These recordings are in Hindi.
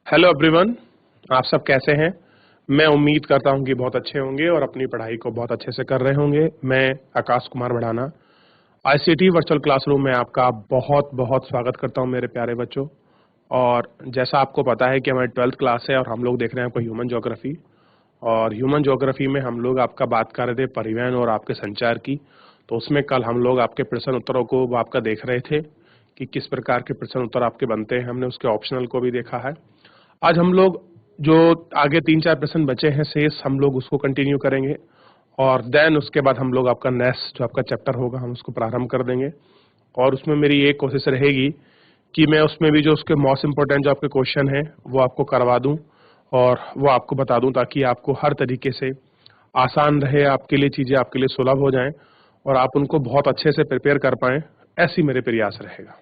हेलो एवरीवन, आप सब कैसे हैं। मैं उम्मीद करता हूं कि बहुत अच्छे होंगे और अपनी पढ़ाई को बहुत अच्छे से कर रहे होंगे। मैं Akash Kumar Bhadana ICT virtual classroom में आपका बहुत बहुत स्वागत करता हूं मेरे प्यारे बच्चों। और जैसा आपको पता है कि हमारी 12th क्लास है और हम लोग देख रहे हैं आपको ह्यूमन ज्योग्राफी। और ह्यूमन ज्योग्राफी में हम लोग आपका बात कर रहे थे परिवहन और आपके संचार की। तो उसमें कल हम लोग आपके प्रश्न उत्तरों को आपका देख रहे थे कि किस प्रकार के प्रश्न उत्तर आपके बनते हैं। हमने उसके ऑप्शनल को भी देखा है। आज हम लोग जो आगे 3-4 प्रश्न बचे हैं शेष, हम लोग उसको कंटिन्यू करेंगे और देन उसके बाद हम लोग आपका नेक्स्ट जो आपका चैप्टर होगा हम उसको प्रारंभ कर देंगे। और उसमें मेरी एक कोशिश रहेगी कि मैं उसमें भी जो उसके मोस्ट इंपोर्टेंट जो आपके क्वेश्चन हैं वो आपको करवा दूं और वो आपको बता दूं, ताकि आपको हर तरीके से आसान रहे, आपके लिए चीजें आपके लिए सुलभ हो जाएं और आप उनको बहुत अच्छे से प्रिपेयर कर पाएं। ऐसी मेरे प्रयास रहेगा।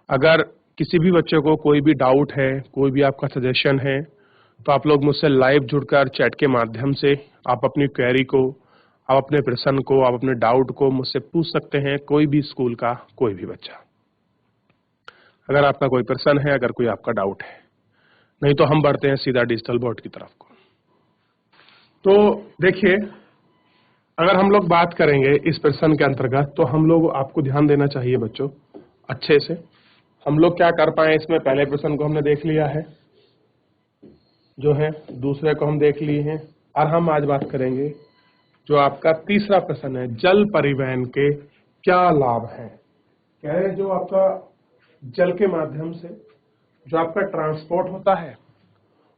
अगर किसी भी बच्चे को कोई भी डाउट है, कोई भी आपका सजेशन है, तो आप लोग मुझसे लाइव जुड़कर चैट के माध्यम से आप अपनी क्वेरी को, आप अपने प्रश्न को, आप अपने डाउट को मुझसे पूछ सकते हैं। कोई भी स्कूल का कोई भी बच्चा, अगर आपका कोई प्रश्न है, अगर कोई आपका डाउट है। नहीं तो हम बढ़ते हैं सीधा डिजिटल बोर्ड की तरफ को। तो देखिए, अगर हम लोग बात करेंगे इस प्रश्न के अंतर्गत, तो हम लोग आपको ध्यान देना चाहिए बच्चों अच्छे से। हम लोग क्या कर पाए, इसमें पहले प्रश्न को हमने देख लिया है जो है, दूसरे को हम देख लिए हैं और हम आज बात करेंगे जो आपका तीसरा प्रश्न है, जल परिवहन के क्या लाभ हैं। कह रहे हैं जो आपका जल के माध्यम से जो आपका ट्रांसपोर्ट होता है,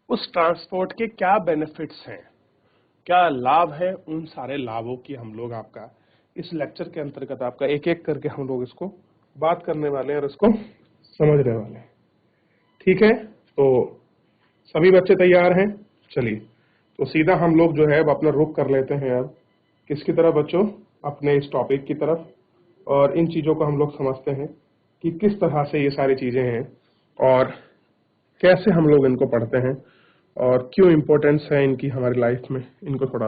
उस ट्रांसपोर्ट के क्या बेनिफिट्स हैं, क्या लाभ है। उन सारे लाभों की हम लोग आपका इस लेक्चर के अंतर्गत आपका एक एक करके हम लोग इसको बात करने वाले हैं और इसको समझने वाले हैं। ठीक है, तो सभी बच्चे तैयार हैं। चलिए, तो सीधा हम लोग जो है अब अपना रुख कर लेते हैं अब किसकी तरफ बच्चों, अपने इस टॉपिक की तरफ। और इन चीजों को हम लोग समझते हैं कि किस तरह से ये सारी चीजें हैं और कैसे हम लोग इनको पढ़ते हैं और क्यों इम्पोर्टेंस है इनकी हमारी लाइफ में। इनको थोड़ा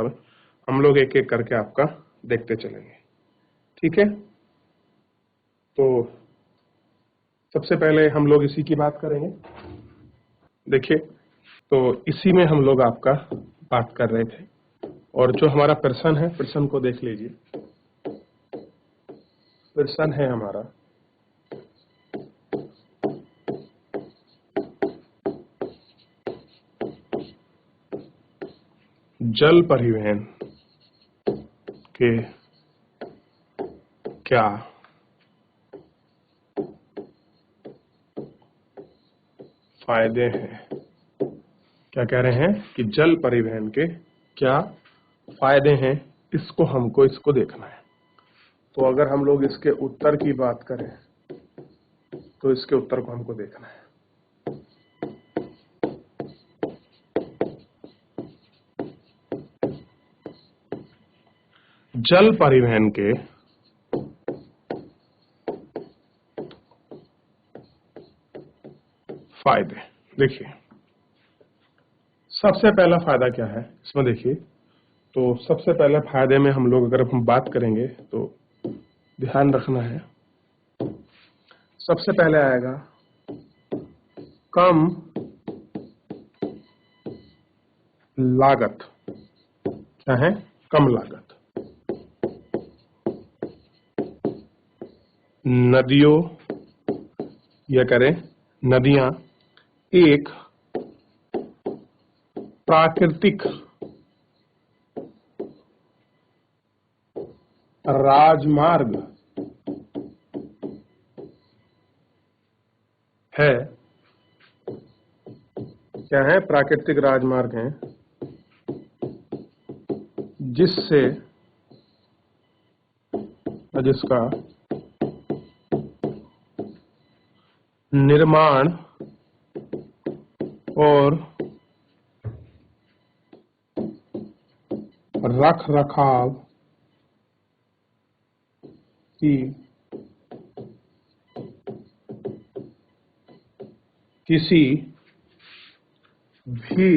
हम लोग एक एक करके आपका देखते चलेंगे। ठीक है, तो सबसे पहले हम लोग इसी की बात करेंगे। देखिए, तो इसी में हम लोग आपका बात कर रहे थे और जो हमारा प्रश्न है, प्रश्न को देख लीजिए। प्रश्न है हमारा, जल परिवहन के क्या फायदे हैं। क्या कह रहे हैं कि जल परिवहन के क्या फायदे हैं, इसको देखना है। तो अगर हम लोग इसके उत्तर की बात करें तो इसके उत्तर को हमको देखना है। जल परिवहन के फायदे देखिए, सबसे पहला फायदा क्या है इसमें देखिए। तो सबसे पहले फायदे में हम लोग अगर हम बात करेंगे तो ध्यान रखना है, सबसे पहले आएगा कम लागत। क्या है? कम लागत। नदियों या करें नदियां एक प्राकृतिक राजमार्ग है। क्या है? प्राकृतिक राजमार्ग है जिससे जिसका निर्माण और रख रखाव की किसी भी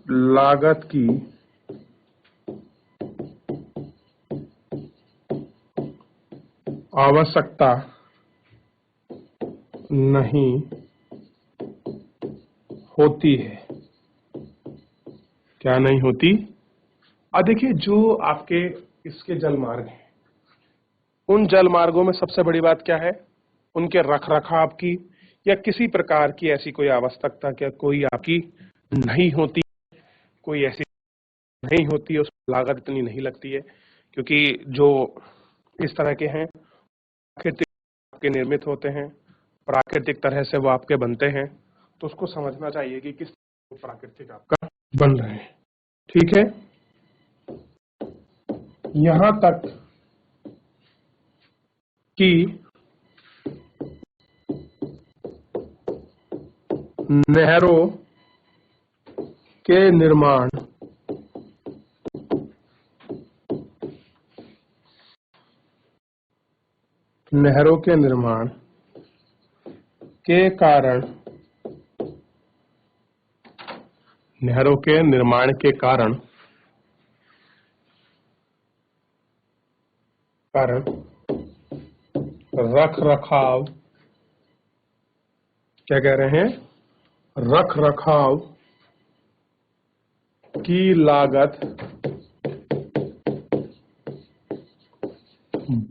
लागत की आवश्यकता नहीं होती है। क्या नहीं होती? देखिए, जो आपके इसके जल मार्ग हैं, उन जल मार्गों में सबसे बड़ी बात क्या है? उनके रख रखाव की या किसी प्रकार की ऐसी कोई आवश्यकता क्या कोई आपकी नहीं होती, कोई ऐसी नहीं होती है, उसमें लागत इतनी नहीं लगती है, क्योंकि जो इस तरह के हैं प्राकृतिक आपके निर्मित होते हैं, प्राकृतिक तरह से वो आपके बनते हैं, तो उसको समझना चाहिए कि किस प्राकृतिक आपका बन रहे हैं। ठीक है, यहां तक कि नहरों के निर्माण नहरों के निर्माण के कारण नहरों के निर्माण के कारण रख रखाव, क्या कह रहे हैं? रख रखाव की लागत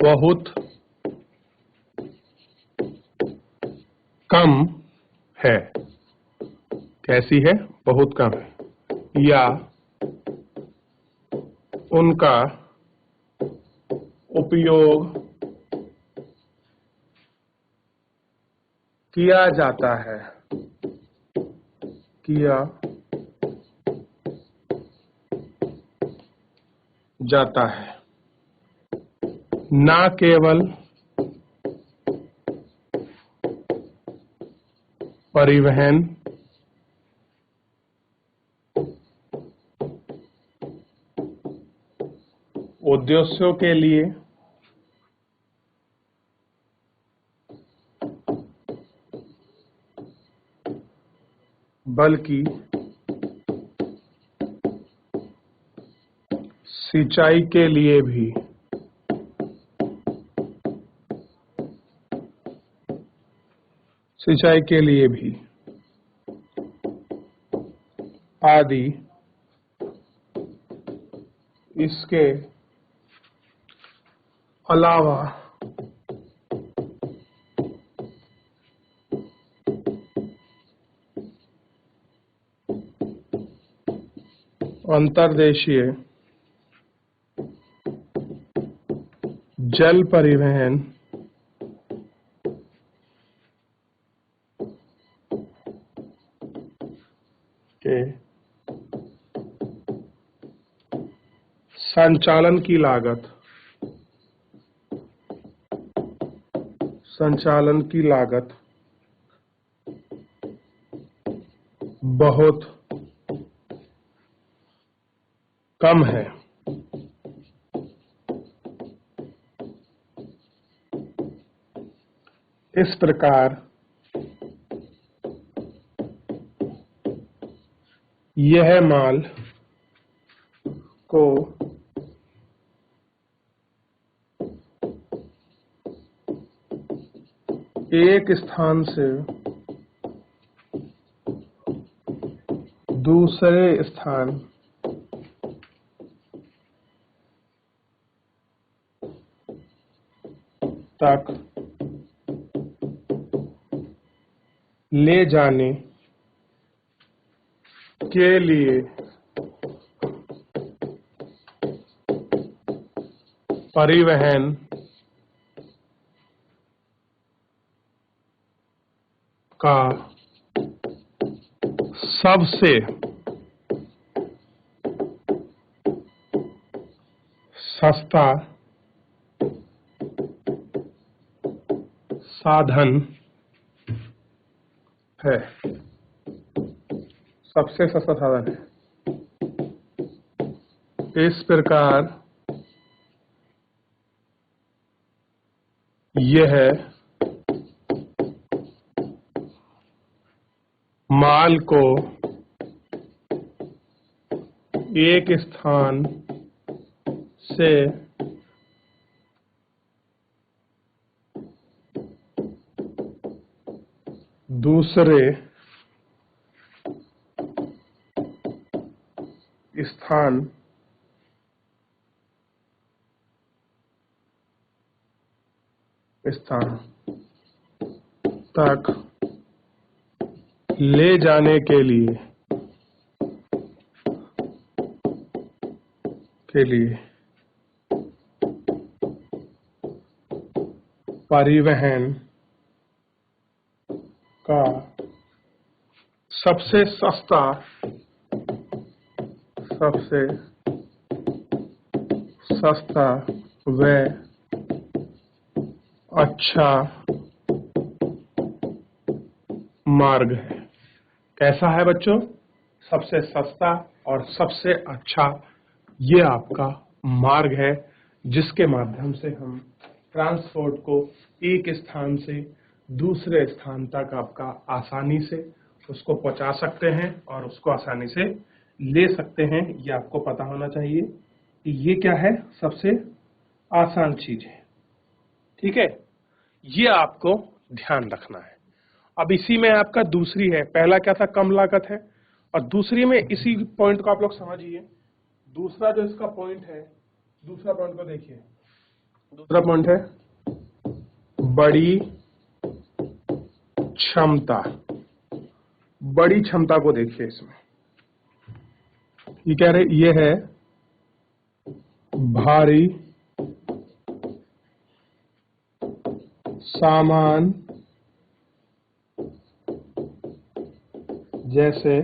बहुत कम है। कैसी है? बहुत कम है। या उनका उपयोग किया जाता है न केवल परिवहन उद्देश्यों के लिए बल्कि सिंचाई के लिए भी आदि इसके अलावा अंतर्देशीय जल परिवहन के संचालन की लागत बहुत कम है। इस प्रकार यह माल को एक स्थान से दूसरे स्थान तक ले जाने के लिए परिवहन का सबसे सस्ता साधन है। सबसे सस्ता साधन है। इस प्रकार यह माल को एक स्थान से दूसरे स्थान तक ले जाने के लिए परिवहन का सबसे सस्ता व अच्छा मार्ग है। कैसा है बच्चों? सबसे सस्ता और सबसे अच्छा ये आपका मार्ग है जिसके माध्यम से हम ट्रांसपोर्ट को एक स्थान से दूसरे स्थान तक आपका आसानी से उसको पहुंचा सकते हैं और उसको आसानी से ले सकते हैं। ये आपको पता होना चाहिए कि ये क्या है, सबसे आसान चीज है। ठीक है, ये आपको ध्यान रखना है। अब इसी में आपका दूसरी है, पहला क्या था, कम लागत है, और दूसरी में इसी पॉइंट को आप लोग समझिए। दूसरा जो इसका पॉइंट है, दूसरा पॉइंट को देखिए, दूसरा पॉइंट है बड़ी क्षमता। बड़ी क्षमता को देखिए, इसमें ये कह रहे, ये है भारी सामान जैसे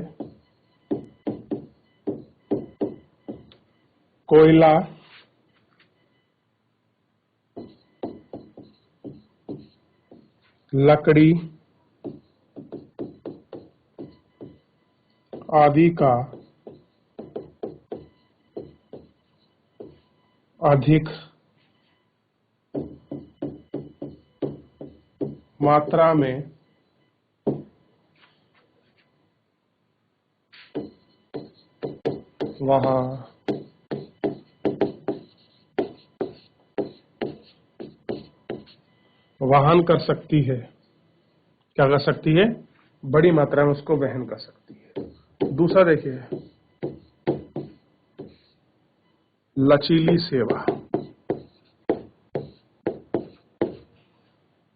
कोयला, लकड़ी आदि का अधिक मात्रा में वहां वहन कर सकती है। क्या कर सकती है? बड़ी मात्रा में उसको वहन कर सकती है। दूसरा देखिए, लचीली सेवा।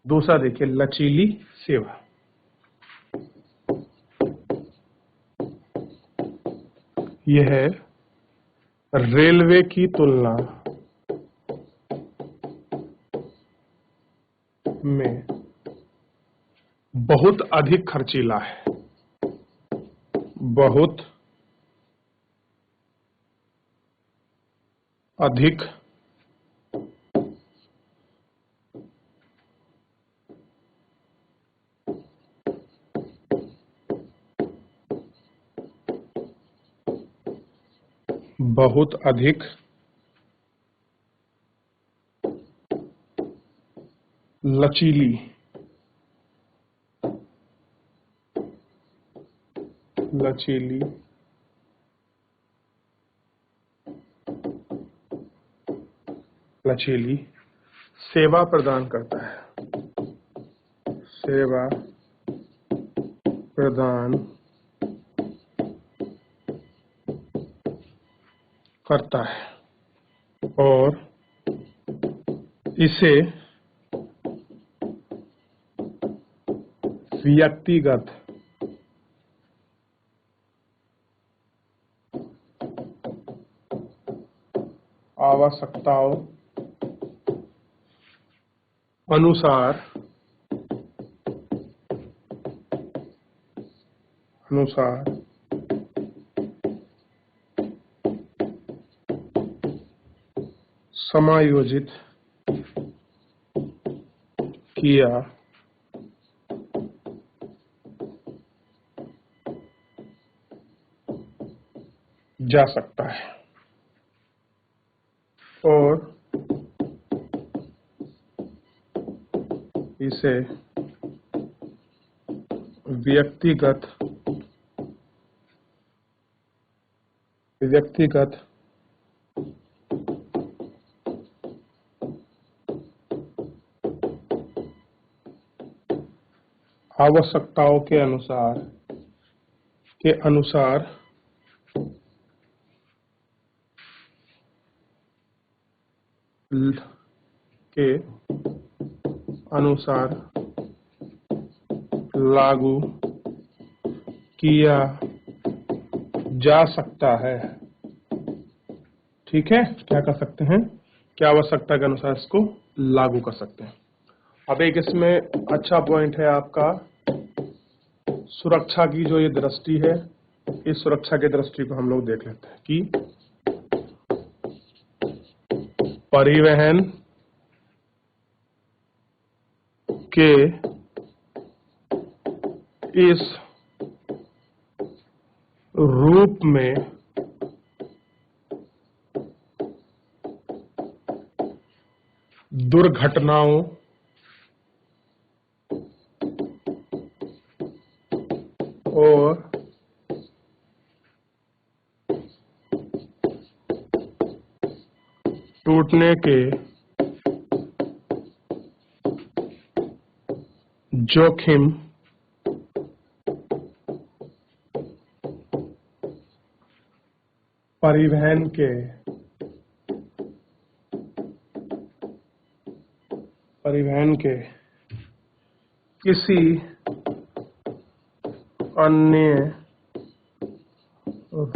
दूसरा देखिए, लचीली सेवा। यह है रेलवे की तुलना में बहुत अधिक खर्चीला है। बहुत अधिक बहुत अधिक लचीली लचीली सेवा प्रदान करता है। सेवा प्रदान करता है और इसे व्यक्तिगत आवश्यकताओं अनुसार समायोजित किया जा सकता है और इसे व्यक्तिगत आवश्यकताओं के अनुसार के अनुसार लागू किया जा सकता है। ठीक है, क्या कर सकते हैं, क्या आवश्यकता के अनुसार इसको लागू कर सकते हैं। अब एक इसमें अच्छा पॉइंट है आपका सुरक्षा की जो ये दृष्टि है, इस सुरक्षा की दृष्टि को हम लोग देख लेते हैं कि परिवहन के इस रूप में दुर्घटनाओं और टूटने के जोखिम परिवहन के किसी अन्य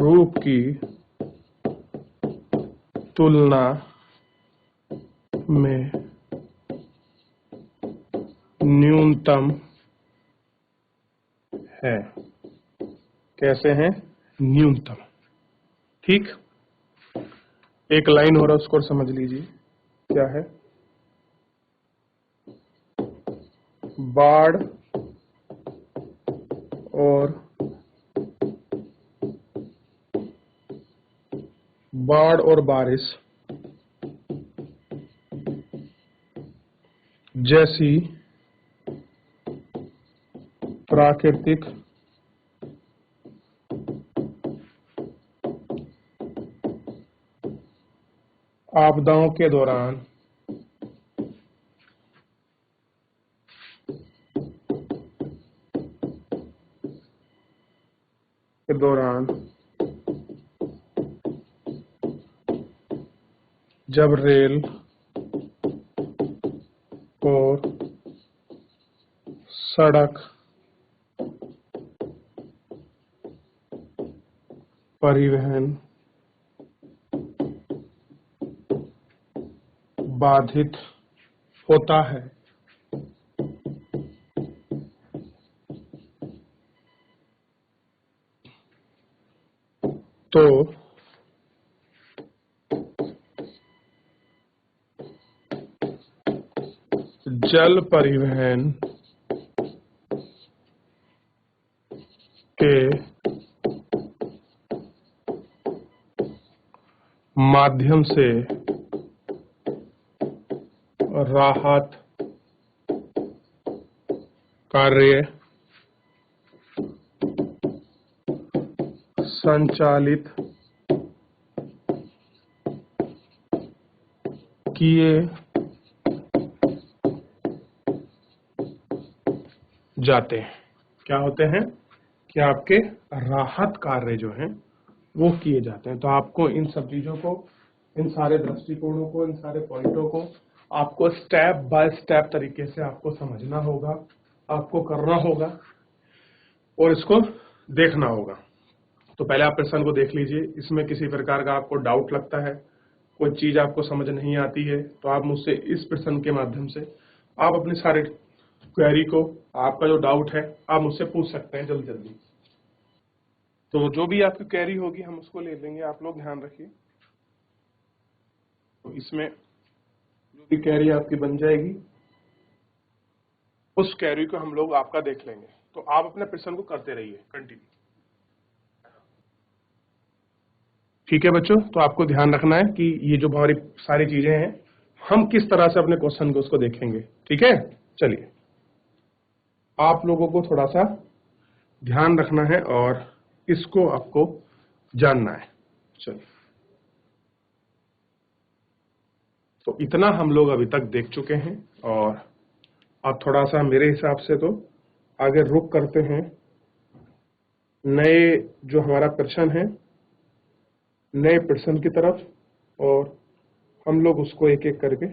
रूप की तुलना में न्यूनतम है। कैसे हैं, न्यूनतम। ठीक, एक लाइन हो रहा है उसको समझ लीजिए क्या है। बाढ़ और बारिश जैसी प्राकृतिक आपदाओं के दौरान जब रेल और सड़क परिवहन बाधित होता है तो जल परिवहन के माध्यम से राहत कार्य संचालित किए जाते हैं। क्या होते हैं कि आपके राहत कार्य जो हैं वो किए जाते हैं। तो आपको इन सब चीजों को, इन सारे दृष्टिकोणों को, इन सारे पॉइंटों को आपको स्टेप बाय स्टेप तरीके से आपको समझना होगा, आपको करना होगा और इसको देखना होगा। तो पहले आप प्रश्न को देख लीजिए, इसमें किसी प्रकार का आपको डाउट लगता है, कोई चीज आपको समझ नहीं आती है, तो आप मुझसे इस प्रश्न के माध्यम से आप अपनी सारी क्वेरी को, आपका जो डाउट है आप मुझसे पूछ सकते हैं जल्दी जल्दी। तो जो भी आपकी क्वेरी होगी हम उसको ले लेंगे, आप लोग ध्यान रखिए। तो इसमें जो भी क्वेरी आपकी बन जाएगी उस क्वेरी को हम लोग आपका देख लेंगे। तो आप अपने प्रश्न को करते रहिए कंटिन्यू। ठीक है बच्चों, तो आपको ध्यान रखना है कि ये जो हमारी सारी चीजें हैं हम किस तरह से अपने क्वेश्चन को उसको देखेंगे। ठीक है, चलिए आप लोगों को थोड़ा सा ध्यान रखना है और इसको आपको जानना है। चलिए, तो इतना हम लोग अभी तक देख चुके हैं और अब थोड़ा सा मेरे हिसाब से तो आगे रुख करते हैं नए जो हमारा प्रश्न है, नए प्रश्न की तरफ, और हम लोग उसको एक एक करके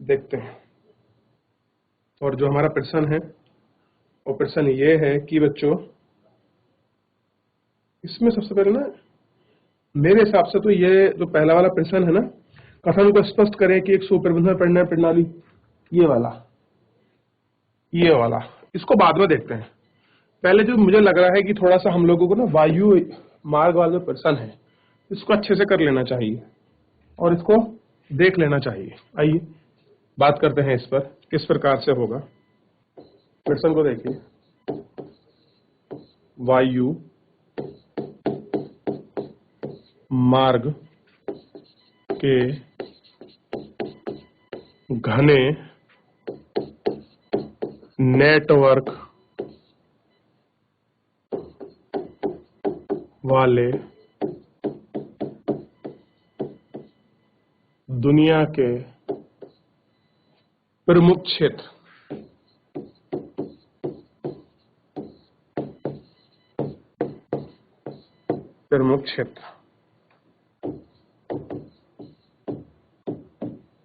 देखते हैं। और जो हमारा प्रश्न है वो प्रश्न ये है कि बच्चों, इसमें सबसे पहले ना मेरे हिसाब से तो ये जो पहला वाला प्रश्न है ना, कथन को स्पष्ट करें कि एक सुप्रबंधन परिणय प्रणाली, ये वाला इसको बाद में देखते हैं। पहले जो मुझे लग रहा है कि थोड़ा सा हम लोगों को ना वायु मार्ग वाला जो प्रश्न है इसको अच्छे से कर लेना चाहिए और इसको देख लेना चाहिए। आइए बात करते हैं इस पर, किस प्रकार से होगा। प्रश्न को देखिए, वायु मार्ग के घने नेटवर्क वाले दुनिया के प्रमुख क्षेत्र,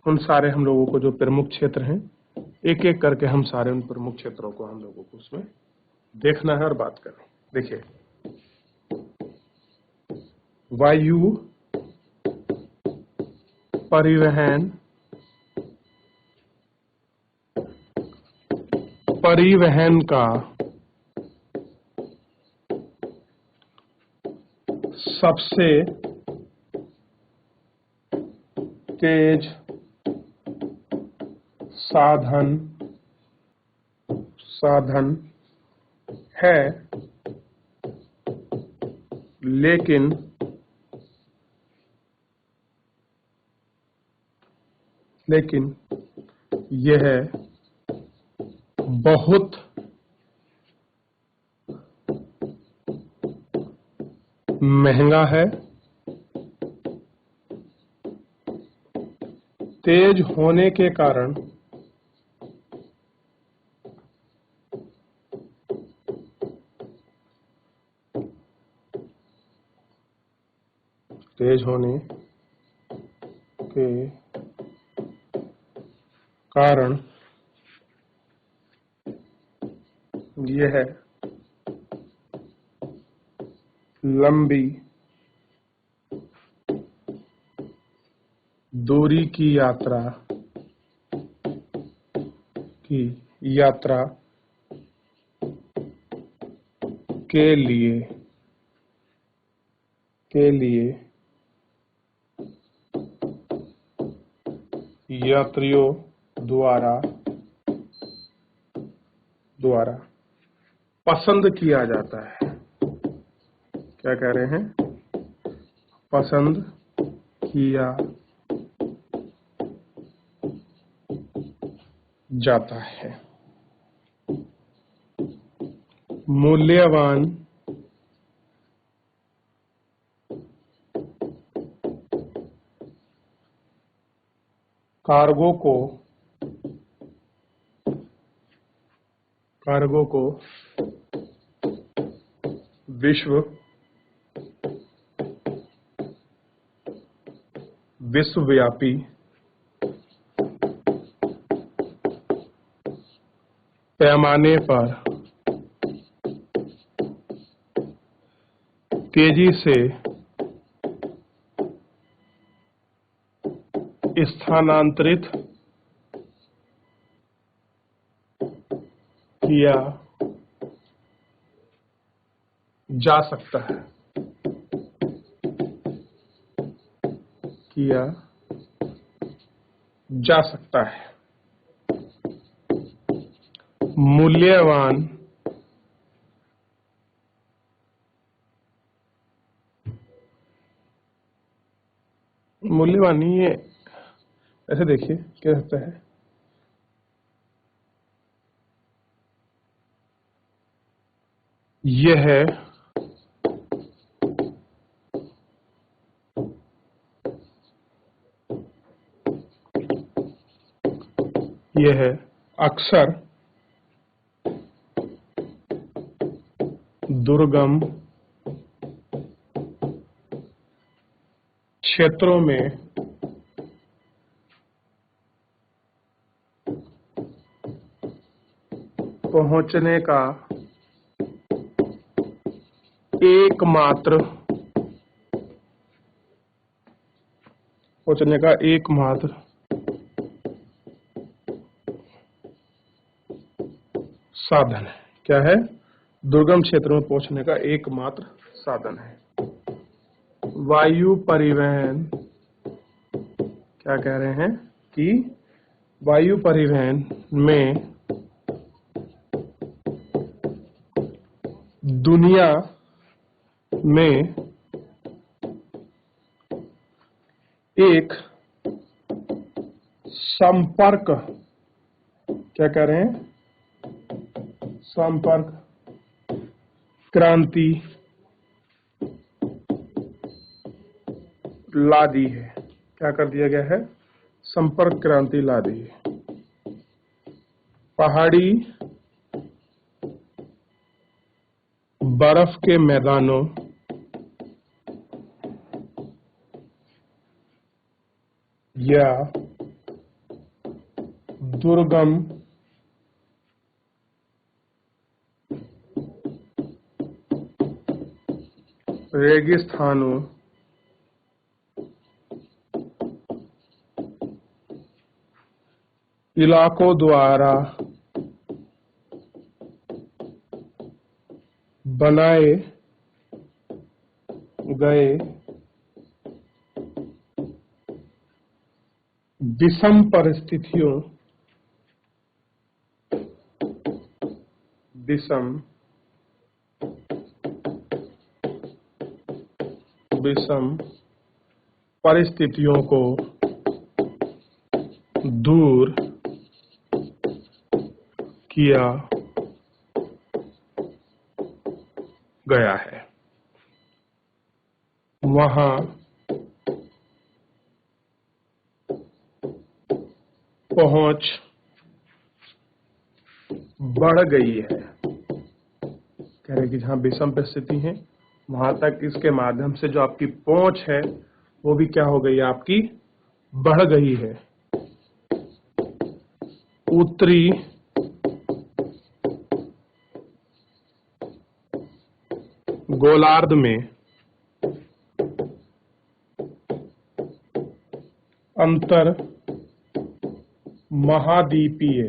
उन सारे हम लोगों को जो प्रमुख क्षेत्र हैं, एक एक करके हम सारे उन प्रमुख क्षेत्रों को हम लोगों को उसमें देखना है और बात करना है। देखिए, वायु परिवहन का सबसे तेज साधन है, लेकिन यह बहुत महंगा है। तेज होने के कारण यह लंबी दूरी की यात्रा के लिए यात्रियों द्वारा पसंद किया जाता है। क्या कह रहे हैं? पसंद किया जाता है। मूल्यवान कार्गो को विश्वव्यापी पैमाने पर तेजी से स्थानांतरित किया जा सकता है। मूल्यवान नहीं है, ऐसे देखिए क्या होता है। यह अक्सर दुर्गम क्षेत्रों में पहुंचने का एकमात्र साधन है। क्या है? दुर्गम क्षेत्र में पहुंचने का एकमात्र साधन है। वायु परिवहन, क्या कह रहे हैं कि वायु परिवहन में दुनिया में एक संपर्क, क्या कह रहे हैं? संपर्क क्रांति ला दी है। क्या कर दिया गया है? संपर्क क्रांति ला दी है। पहाड़ी बर्फ के मैदानों या दुर्गम रेगिस्तानों इलाकों द्वारा बनाए गए विषम परिस्थितियों को दूर किया गया है। वहां पहुंच बढ़ गई है। कह रहे कि जहां विषम परिस्थिति है वहां तक इसके माध्यम से जो आपकी पहुंच है वो भी क्या हो गई है? आपकी बढ़ गई है। उत्तरी गोलार्ध में अंतर महाद्वीपीय,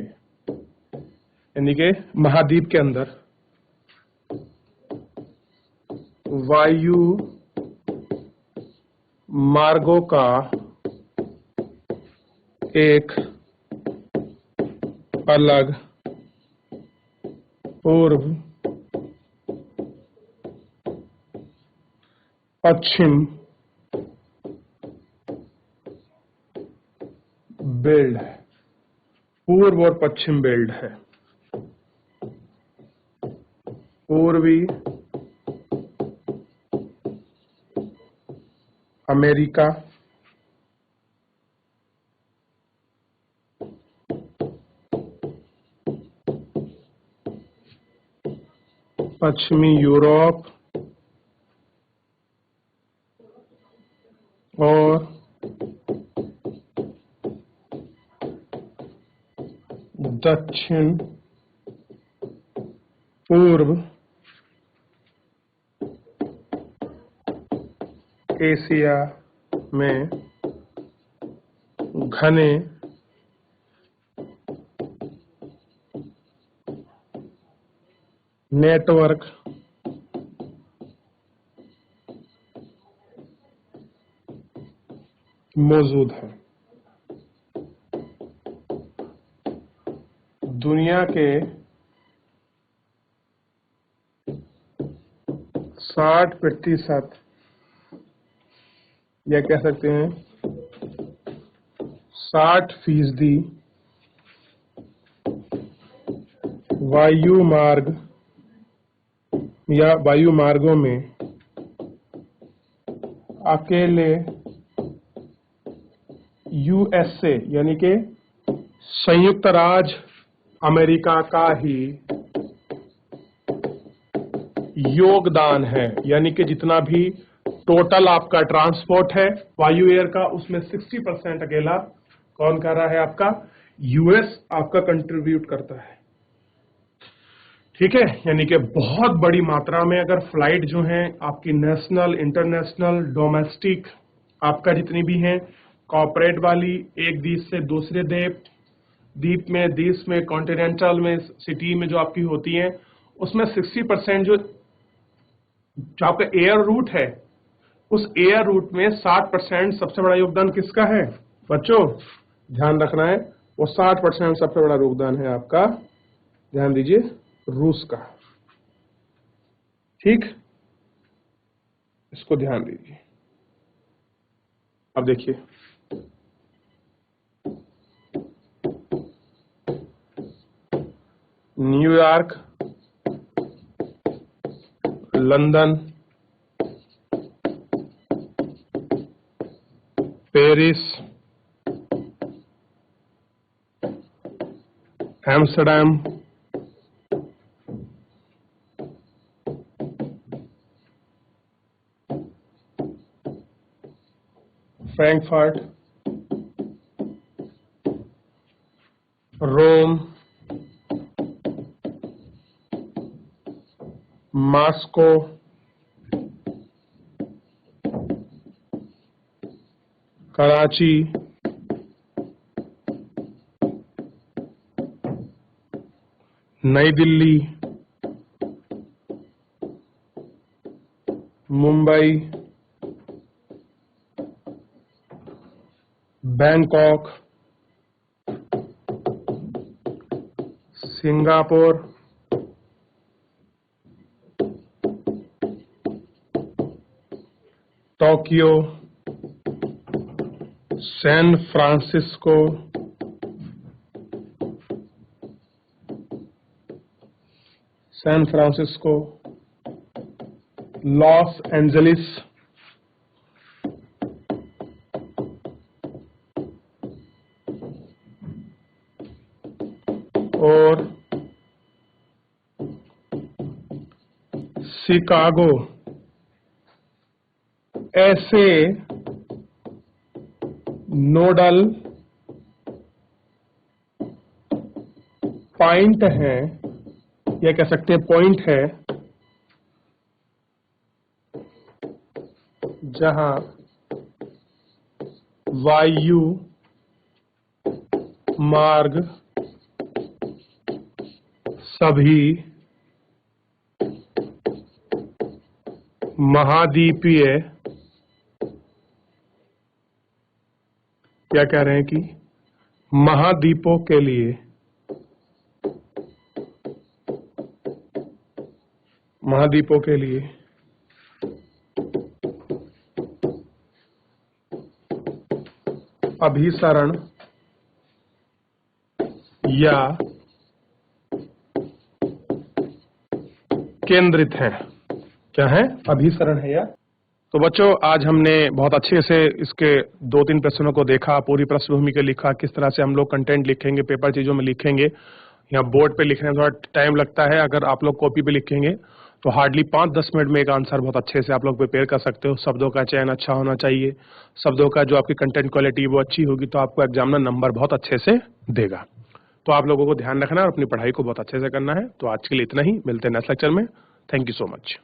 यानी कि महाद्वीप के अंदर वायु मार्गों का एक अलग पूर्व पश्चिम बेल्ट है। पूर्व और पश्चिम बेल्ट है। पूर्वी अमेरिका, पश्चिमी यूरोप और दक्षिण पूर्व एशिया में घने नेटवर्क मौजूद है। दुनिया के 60% या कह सकते हैं 60% वायु मार्ग या वायु मार्गों में अकेले यूएसए यानी कि संयुक्त राज्य अमेरिका का ही योगदान है, यानी कि जितना भी टोटल आपका ट्रांसपोर्ट है वायु एयर का, उसमें 60% अकेला कौन कर रहा है? आपका यूएस आपका कंट्रीब्यूट करता है। ठीक है, यानी कि बहुत बड़ी मात्रा में अगर फ्लाइट जो है आपकी नेशनल, इंटरनेशनल, डोमेस्टिक आपका जितनी भी हैं, कॉर्पोरेट वाली, एक द्वीप से दूसरे द्वीप में, देश में, कॉन्टिनेंटल में, सिटी में जो आपकी होती हैं, उसमें 60% जो आपका एयर रूट है, उस एयर रूट में 60% सबसे बड़ा योगदान किसका है? बच्चों ध्यान रखना है, वो 60% सबसे बड़ा योगदान है आपका, ध्यान दीजिए, रूस का। ठीक, इसको ध्यान दीजिए। अब देखिए, New York, London, Paris, Amsterdam, Frankfurt, Rome, Moscow, Karachi, New Delhi, Mumbai, Bangkok, Singapore, Tokyo, San Francisco, Los Angeles, और शिकागो, ऐसे नोडल पॉइंट हैं, या कह सकते हैं पॉइंट है, जहां वायु मार्ग सभी महाद्वीपीय, क्या कह रहे हैं कि महाद्वीपों के लिए, अभिसरण या केंद्रित हैं। क्या है? अभिसरण है या। तो बच्चों आज हमने बहुत अच्छे से इसके 2-3 प्रश्नों को देखा, पूरी पृष्ठभूमि को लिखा, किस तरह से हम लोग कंटेंट लिखेंगे, पेपर चीजों में लिखेंगे। यहाँ बोर्ड पे लिखने में थोड़ा टाइम लगता है, अगर आप लोग कॉपी पे लिखेंगे तो हार्डली 5-10 मिनट में एक आंसर बहुत अच्छे से आप लोग प्रिपेयर कर सकते हो। शब्दों का चयन अच्छा होना चाहिए, शब्दों का जो आपकी कंटेंट क्वालिटी वो अच्छी होगी तो आपको एग्जामिनर नंबर बहुत अच्छे से देगा। तो आप लोगों को ध्यान रखना है और अपनी पढ़ाई को बहुत अच्छे से करना है। तो आज के लिए इतना ही, मिलते हैं नेक्स्ट लेक्चर में। Thank you so much.